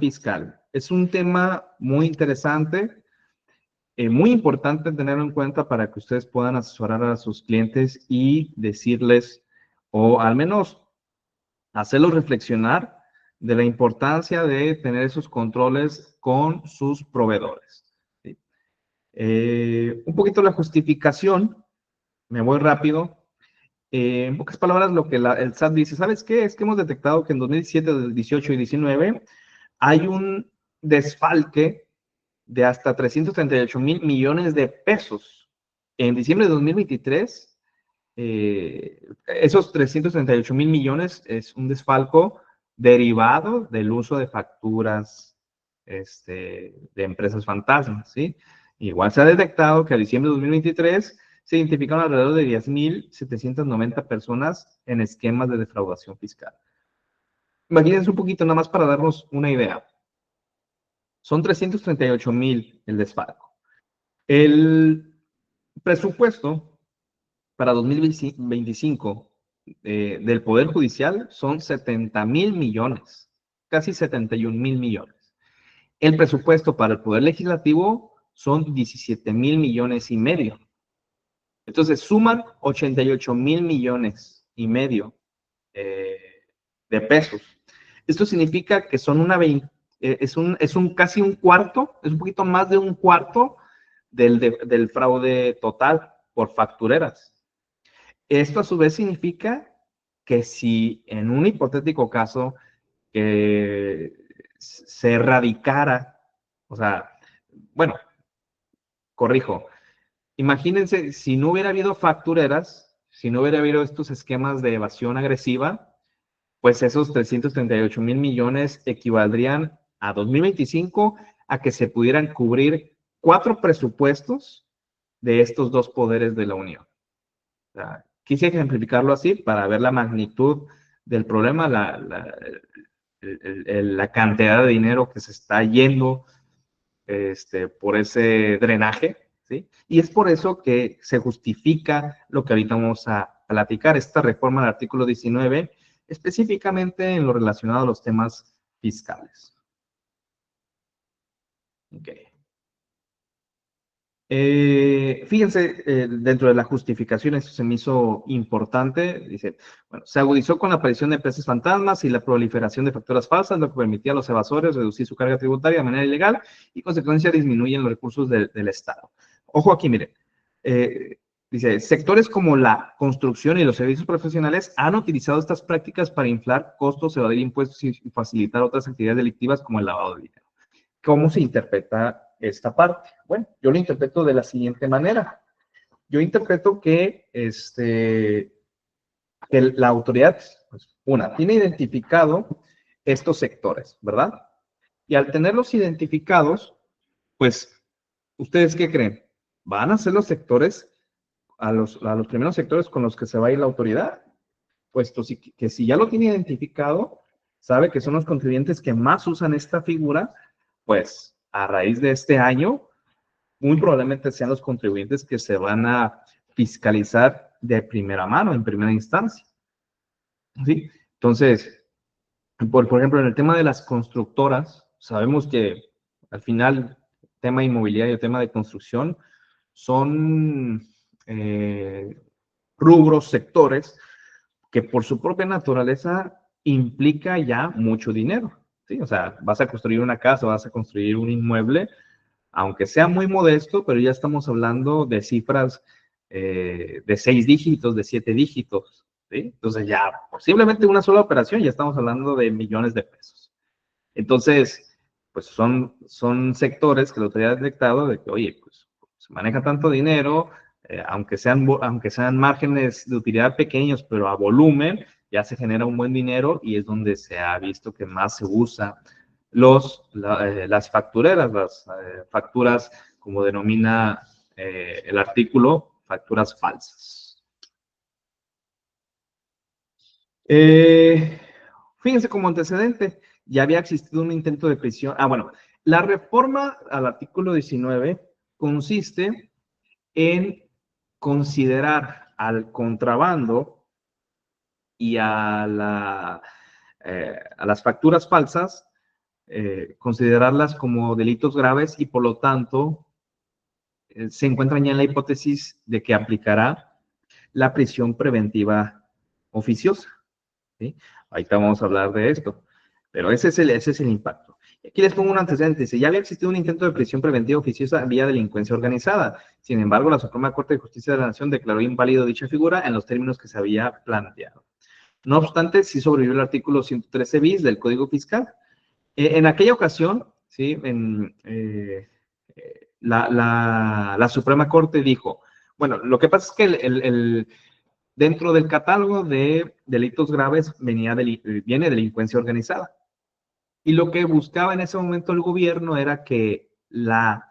fiscal. Es un tema muy interesante, muy importante tenerlo en cuenta para que ustedes puedan asesorar a sus clientes y decirles, o al menos hacerlos reflexionar de la importancia de tener esos controles con sus proveedores. ¿Sí? Un poquito la justificación, me voy rápido. En pocas palabras, lo que el SAT dice, ¿sabes qué? Es que hemos detectado que en 2017, 2018 y 2019 hay un desfalque de hasta 338 mil millones de pesos. En diciembre de 2023, esos 338 mil millones es un desfalco derivado del uso de facturas de empresas fantasmas, ¿sí? Igual se ha detectado que a diciembre de 2023 se identificaron alrededor de 10.790 personas en esquemas de defraudación fiscal. Imagínense un poquito, nada más para darnos una idea. Son 338,000 el desfalco. El presupuesto para 2025 del Poder Judicial son 70,000 millones, casi 71,000 millones. El presupuesto para el Poder Legislativo son 17,000 millones y medio. Entonces suman 88,000 millones y medio de pesos. Esto significa que son es un casi un cuarto, es un poquito más de un cuarto del fraude total por factureras. Esto a su vez significa que si en un hipotético caso que se erradicara, o sea, bueno, corrijo, imagínense si no hubiera habido factureras, si no hubiera habido estos esquemas de evasión agresiva, pues esos 338,000 millones equivaldrían a 2025 a que se pudieran cubrir 4 presupuestos de estos dos poderes de la Unión. O sea, quise ejemplificarlo así para ver la magnitud del problema, la cantidad de dinero que se está yendo por ese drenaje, ¿sí? Y es por eso que se justifica lo que ahorita vamos a platicar, esta reforma del artículo 19, específicamente en lo relacionado a los temas fiscales. Okay. Fíjense, dentro de la justificación, eso se me hizo importante, dice, bueno, se agudizó con la aparición de empresas fantasmas y la proliferación de facturas falsas, lo que permitía a los evasores reducir su carga tributaria de manera ilegal y, consecuencia, disminuyen los recursos del Estado. Ojo aquí, miren, dice, sectores como la construcción y los servicios profesionales han utilizado estas prácticas para inflar costos, evadir impuestos y facilitar otras actividades delictivas como el lavado de dinero. ¿Cómo se interpreta esta parte? Bueno, yo lo interpreto de la siguiente manera. Yo interpreto que, que la autoridad, pues, tiene identificado estos sectores, ¿verdad? Y al tenerlos identificados, pues, ¿ustedes qué creen? ¿Van a ser los sectores, a los primeros sectores con los que se va a ir la autoridad? Puesto que si ya lo tiene identificado, sabe que son los contribuyentes que más usan esta figura, pues a raíz de este año, muy probablemente sean los contribuyentes que se van a fiscalizar de primera mano, en primera instancia. ¿Sí? Entonces, por ejemplo, en el tema de las constructoras, sabemos que al final, tema inmobiliario, tema de construcción, son rubros, sectores que por su propia naturaleza implica ya mucho dinero, ¿sí? O sea, vas a construir una casa, vas a construir un inmueble, aunque sea muy modesto, pero ya estamos hablando de cifras de 6 dígitos, de 7 dígitos, ¿sí? Entonces ya posiblemente una sola operación ya estamos hablando de millones de pesos. Entonces, pues son sectores que la autoridad ha detectado de que, oye, pues se maneja tanto dinero, aunque sean márgenes de utilidad pequeños, pero a volumen, ya se genera un buen dinero y es donde se ha visto que más se usa las factureras, las facturas, como denomina el artículo, facturas falsas. Fíjense, como antecedente, ya había existido un intento de prisión. Bueno, la reforma al artículo 19 consiste en considerar al contrabando y a las facturas falsas considerarlas como delitos graves y por lo tanto se encuentran ya en la hipótesis de que aplicará la prisión preventiva oficiosa. ¿Sí? Ahorita vamos a hablar de esto, pero ese es el impacto. Aquí les pongo un antecedente. Dice, ya había existido un intento de prisión preventiva oficiosa vía delincuencia organizada. Sin embargo, la Suprema Corte de Justicia de la Nación declaró inválido dicha figura en los términos que se había planteado. No obstante, sí sobrevivió el artículo 113 bis del Código Fiscal. En aquella ocasión, ¿sí? La Suprema Corte dijo, bueno, lo que pasa es que dentro del catálogo de delitos graves viene delincuencia organizada. Y lo que buscaba en ese momento el gobierno era que las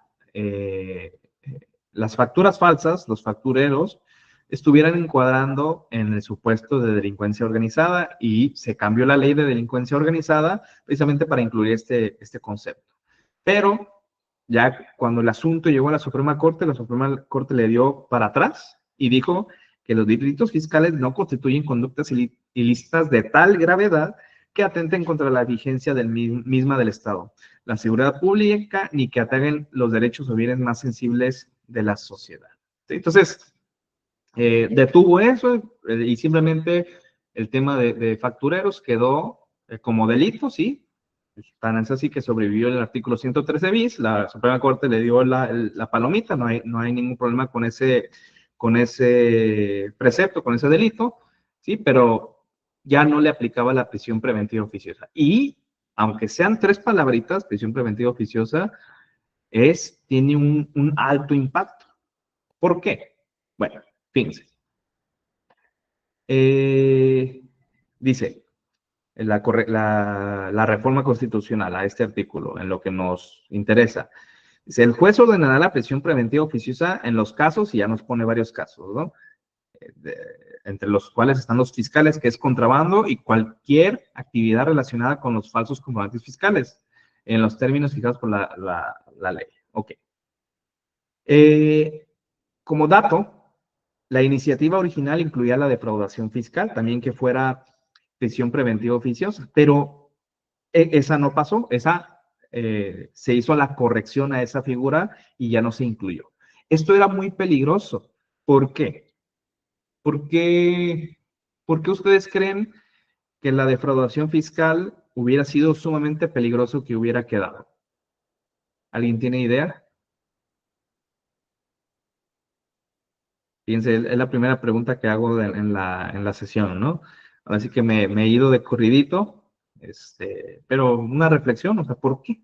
facturas falsas, los factureros, estuvieran encuadrando en el supuesto de delincuencia organizada y se cambió la ley de delincuencia organizada precisamente para incluir este concepto. Pero ya cuando el asunto llegó a la Suprema Corte le dio para atrás y dijo que los delitos fiscales no constituyen conductas ilícitas de tal gravedad que atenten contra la vigencia misma del Estado, la seguridad pública, ni que ataquen los derechos o bienes más sensibles de la sociedad. ¿Sí? Entonces, detuvo eso y simplemente el tema de factureros quedó como delito, ¿sí? Tan es así que sobrevivió el artículo 113 bis, la Suprema Corte le dio la palomita, no hay ningún problema con ese precepto, con ese delito, ¿sí? Pero ya no le aplicaba la prisión preventiva oficiosa. Y aunque sean 3 palabritas, prisión preventiva oficiosa, tiene un alto impacto. ¿Por qué? Bueno, fíjense. Dice la reforma constitucional a este artículo, en lo que nos interesa. Dice, el juez ordenará la prisión preventiva oficiosa en los casos, y ya nos pone varios casos, ¿no? Entre los cuales están los fiscales, que es contrabando, y cualquier actividad relacionada con los falsos comprobantes fiscales, en los términos fijados por la ley. Ok. Como dato, la iniciativa original incluía la defraudación fiscal, también que fuera prisión preventiva oficiosa, pero esa no pasó, se hizo la corrección a esa figura y ya no se incluyó. Esto era muy peligroso. ¿Por qué? ¿Por qué ustedes creen que la defraudación fiscal hubiera sido sumamente peligroso que hubiera quedado? ¿Alguien tiene idea? Fíjense, es la primera pregunta que hago en la sesión, ¿no? Así que me he ido de corridito, pero una reflexión, o sea, ¿por qué?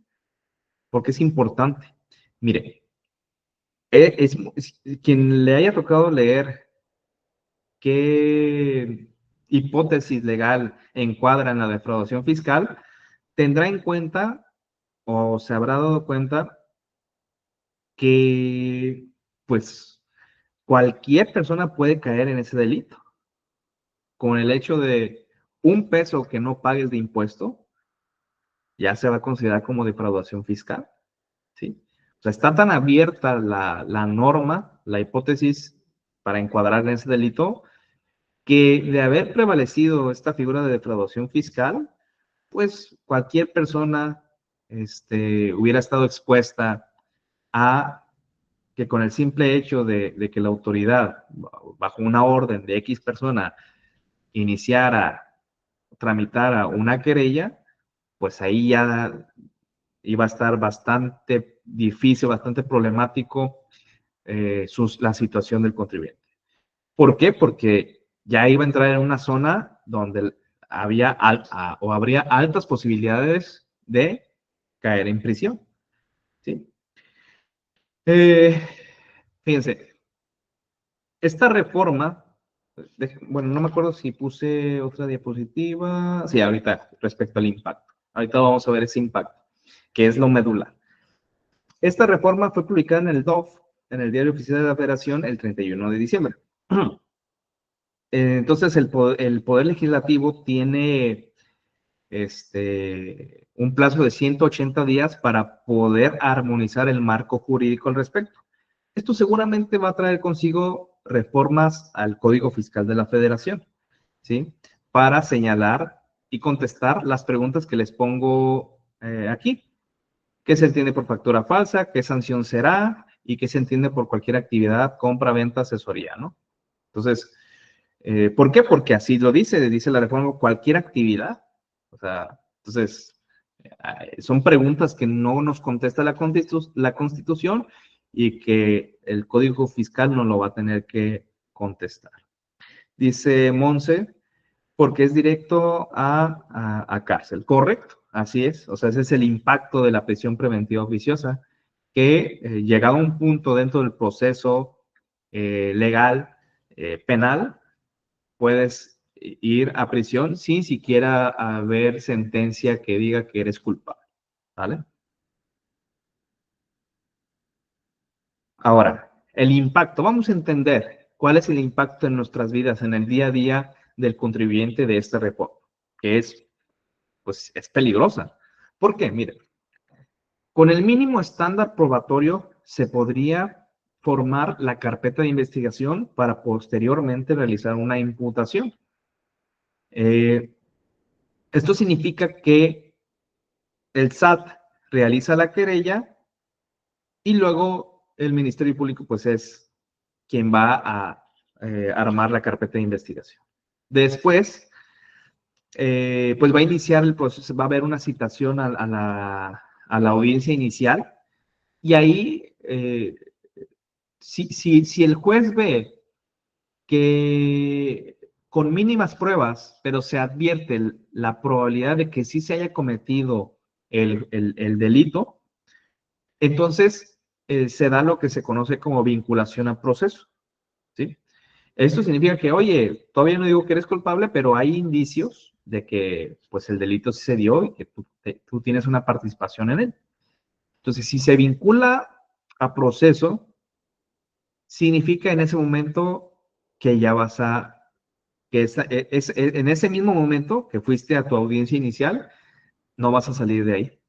Porque es importante. Mire, quien le haya tocado leer qué hipótesis legal encuadra en la defraudación fiscal, tendrá en cuenta o se habrá dado cuenta que, pues, cualquier persona puede caer en ese delito. Con el hecho de un peso que no pagues de impuesto, ya se va a considerar como defraudación fiscal, ¿sí? O sea, está tan abierta la norma, la hipótesis para encuadrar en ese delito, que de haber prevalecido esta figura de defraudación fiscal, pues cualquier persona hubiera estado expuesta a que con el simple hecho de que la autoridad, bajo una orden de X persona, tramitara una querella, pues ahí ya iba a estar bastante difícil, bastante problemático la situación del contribuyente. ¿Por qué? Porque ya iba a entrar en una zona donde habría altas posibilidades de caer en prisión. ¿Sí? Fíjense, esta reforma, bueno, no me acuerdo si puse otra diapositiva. Sí, ahorita, respecto al impacto. Ahorita vamos a ver ese impacto, que es lo medular. Esta reforma fue publicada en el DOF, en el Diario Oficial de la Federación, el 31 de diciembre. Entonces, el Poder Legislativo tiene un plazo de 180 días para poder armonizar el marco jurídico al respecto. Esto seguramente va a traer consigo reformas al Código Fiscal de la Federación, ¿sí? Para señalar y contestar las preguntas que les pongo aquí. ¿Qué se entiende por factura falsa? ¿Qué sanción será? ¿Y qué se entiende por cualquier actividad, compra, venta, asesoría, ¿no? Entonces, ¿por qué? Porque así lo dice la reforma, cualquier actividad. O sea, entonces, son preguntas que no nos contesta la Constitución y que el Código Fiscal no lo va a tener que contestar. Dice Monse, porque es directo a cárcel. Correcto, así es. O sea, ese es el impacto de la prisión preventiva oficiosa, que llegado a un punto dentro del proceso legal, penal, puedes ir a prisión sin siquiera haber sentencia que diga que eres culpable. ¿Vale? Ahora, el impacto. Vamos a entender cuál es el impacto en nuestras vidas, en el día a día del contribuyente de esta reforma, que es, pues, es peligrosa. ¿Por qué? Mire, con el mínimo estándar probatorio se podría formar la carpeta de investigación para posteriormente realizar una imputación. Eh, Esto significa que el SAT realiza la querella y luego el Ministerio Público pues es quien va a armar la carpeta de investigación. Después, pues va a iniciar el proceso, va a haber una citación a la audiencia inicial y ahí, si el juez ve que con mínimas pruebas, pero se advierte la probabilidad de que sí se haya cometido el delito, entonces se da lo que se conoce como vinculación a proceso, ¿sí? Esto significa que, oye, todavía no digo que eres culpable, pero hay indicios de que pues el delito sí se dio y que tú tienes una participación en él. Entonces, si se vincula a proceso, significa en ese momento que ya vas a, que en ese mismo momento que fuiste a tu audiencia inicial, no vas a salir de ahí.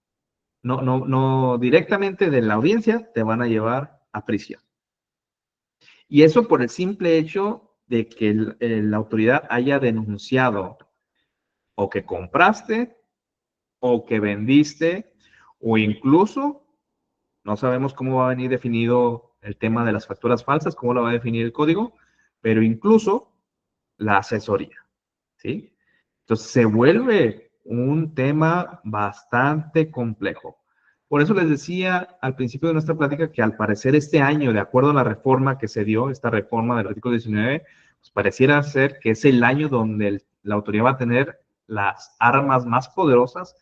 No, no, no, directamente de la audiencia te van a llevar a prisión. Y eso por el simple hecho de que la autoridad haya denunciado o que compraste o que vendiste o incluso, no sabemos cómo va a venir definido el tema de las facturas falsas, cómo lo va a definir el código, pero incluso la asesoría, ¿sí? Entonces se vuelve un tema bastante complejo. Por eso les decía al principio de nuestra plática que al parecer este año, de acuerdo a la reforma que se dio, esta reforma del artículo 19, pues pareciera ser que es el año donde la autoridad va a tener las armas más poderosas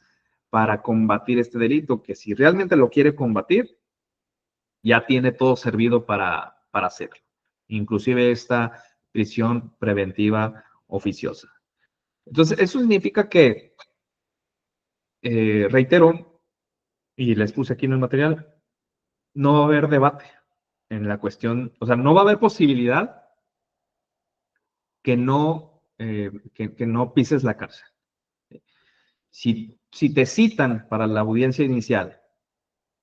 para combatir este delito, que si realmente lo quiere combatir, ya tiene todo servido para hacerlo, inclusive esta prisión preventiva oficiosa. Entonces, eso significa que, reitero, y les puse aquí en el material, no va a haber debate en la cuestión, o sea, no va a haber posibilidad que no pises la cárcel. Si te citan para la audiencia inicial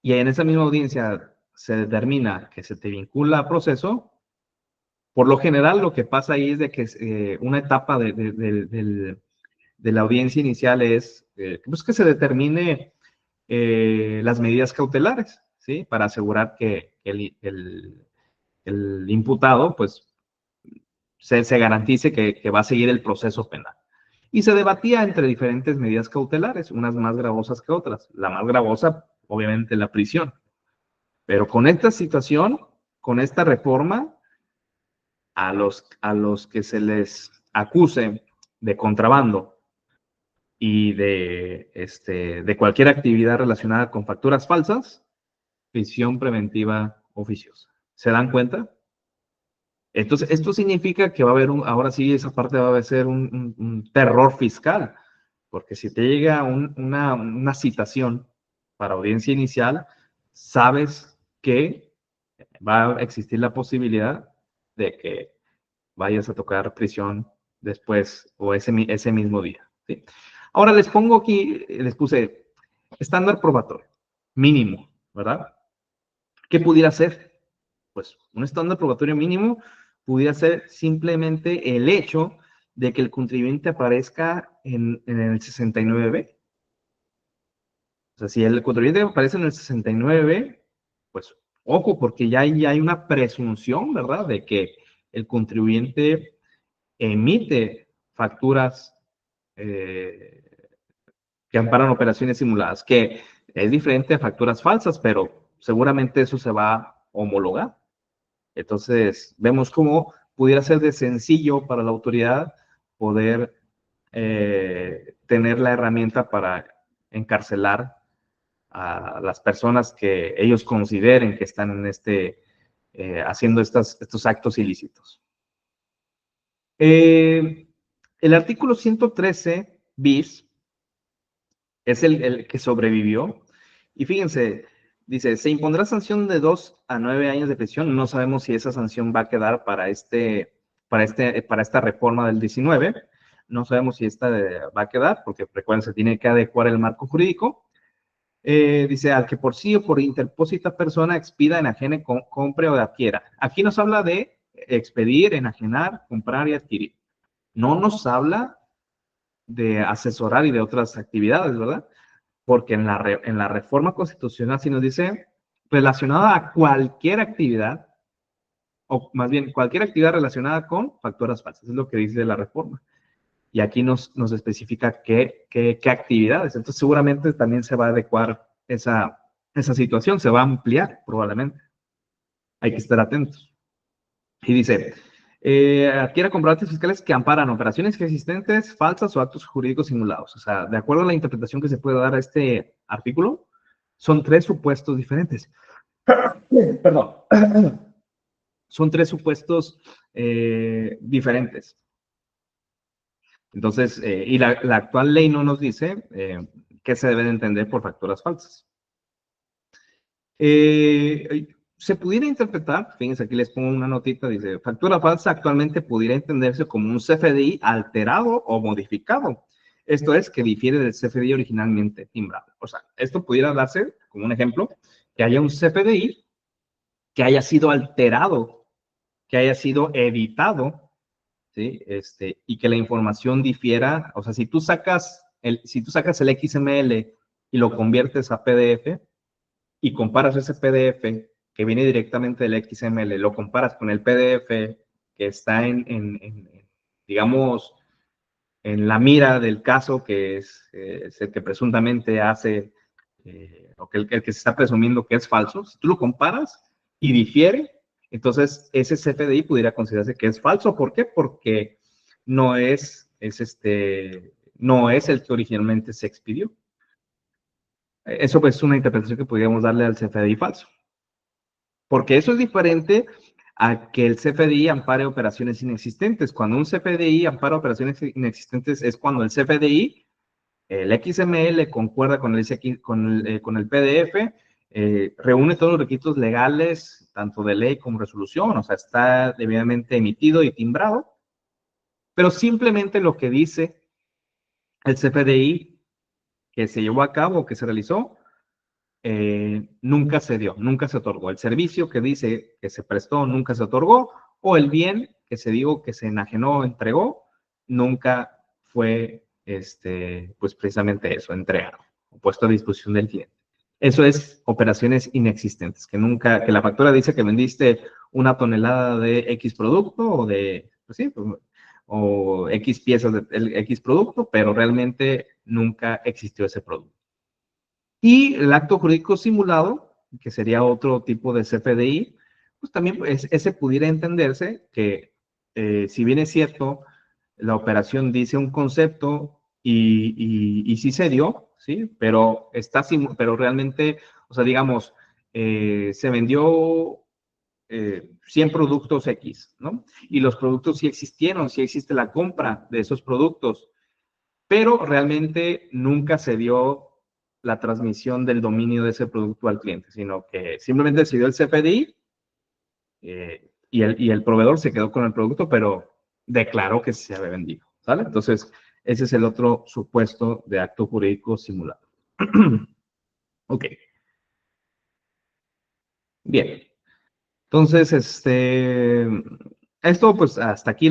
y en esa misma audiencia se determina que se te vincula a proceso, por lo general lo que pasa ahí es de que una etapa de la audiencia inicial es pues que se determine las medidas cautelares, ¿sí? Para asegurar que el imputado, pues, se garantice que va a seguir el proceso penal. Y se debatía entre diferentes medidas cautelares, unas más gravosas que otras. La más gravosa, obviamente, la prisión. Pero con esta situación, con esta reforma, a los que se les acuse de contrabando y de cualquier actividad relacionada con facturas falsas, prisión preventiva oficiosa. ¿Se dan cuenta? Entonces, esto significa que va a haber ahora sí, esa parte va a ser un terror fiscal, porque si te llega una citación para audiencia inicial, sabes que va a existir la posibilidad de que vayas a tocar prisión después o ese mismo día, ¿sí? Ahora les pongo aquí, les puse estándar probatorio, mínimo, ¿verdad? ¿Qué pudiera ser? Pues un estándar probatorio mínimo pudiera ser simplemente el hecho de que el contribuyente aparezca en el 69B. sea, si el contribuyente aparece en el 69, pues ojo, porque ya hay una presunción, ¿verdad?, de que el contribuyente emite facturas que amparan operaciones simuladas, que es diferente a facturas falsas, pero seguramente eso se va a homologar. Entonces, vemos cómo pudiera ser de sencillo para la autoridad poder tener la herramienta para encarcelar a las personas que ellos consideren que están en haciendo estos actos ilícitos. El artículo 113 bis es el que sobrevivió. Y fíjense, dice, se impondrá sanción de 2 a 9 años de prisión. No sabemos si esa sanción va a quedar para esta reforma del 19. No sabemos si esta va a quedar, porque recuerden, se tiene que adecuar el marco jurídico. Dice, al que por sí o por interpósita persona expida, enajene, compre o adquiera. Aquí nos habla de expedir, enajenar, comprar y adquirir. No nos habla de asesorar y de otras actividades, ¿verdad? Porque en la reforma constitucional sí nos dice relacionada a cualquier actividad, o más bien cualquier actividad relacionada con facturas falsas, es lo que dice la reforma. Y aquí nos especifica qué actividades. Entonces seguramente también se va a adecuar esa situación, se va a ampliar probablemente. Hay que estar atentos. Y dice, adquiera comprobantes fiscales que amparan operaciones existentes, falsas o actos jurídicos simulados. O sea, de acuerdo a la interpretación que se puede dar a este artículo, son 3 supuestos diferentes. Perdón. Son 3 supuestos diferentes. Entonces, y la actual ley no nos dice qué se debe de entender por facturas falsas. Se pudiera interpretar, fíjense, aquí les pongo una notita, dice, factura falsa actualmente pudiera entenderse como un CFDI alterado o modificado. Esto es, que difiere del CFDI originalmente timbrado. O sea, esto pudiera darse, como un ejemplo, que haya un CFDI que haya sido alterado, que haya sido editado, ¿sí? Y que la información difiera. O sea, si tú sacas el XML y lo conviertes a PDF, y comparas ese PDF que viene directamente del XML, lo comparas con el PDF que está digamos, en la mira del caso, que es el que presuntamente hace, o que el que se está presumiendo que es falso, si tú lo comparas y difiere, entonces ese CFDI pudiera considerarse que es falso. ¿Por qué? Porque no no es el que originalmente se expidió. Eso pues, es una interpretación que podríamos darle al CFDI falso. Porque eso es diferente a que el CFDI ampare operaciones inexistentes. Cuando un CFDI ampara operaciones inexistentes es cuando el CFDI, el XML, concuerda con el PDF, reúne todos los requisitos legales, tanto de ley como resolución, o sea, está debidamente emitido y timbrado, pero simplemente lo que dice el CFDI que se llevó a cabo, que se realizó, nunca se dio, nunca se otorgó. El servicio que dice que se prestó nunca se otorgó, o el bien que se dijo que se enajenó, entregó, nunca fue, pues precisamente eso, entregado, o puesto a disposición del cliente. Eso es operaciones inexistentes, que la factura dice que vendiste una tonelada de X producto o pues sí, o X piezas de X producto, pero realmente nunca existió ese producto. Y el acto jurídico simulado, que sería otro tipo de CFDI, pues también ese pudiera entenderse que, si bien es cierto, la operación dice un concepto y sí se dio, ¿sí? Pero realmente, o sea, digamos, se vendió 100 productos X, ¿no? Y los productos sí existieron, sí existe la compra de esos productos, pero realmente nunca se dio la transmisión del dominio de ese producto al cliente, sino que simplemente se dio el CFDI y el proveedor se quedó con el producto, pero declaró que se había vendido, ¿sale? Entonces, ese es el otro supuesto de acto jurídico simulado. Ok. Bien. Entonces, esto pues hasta aquí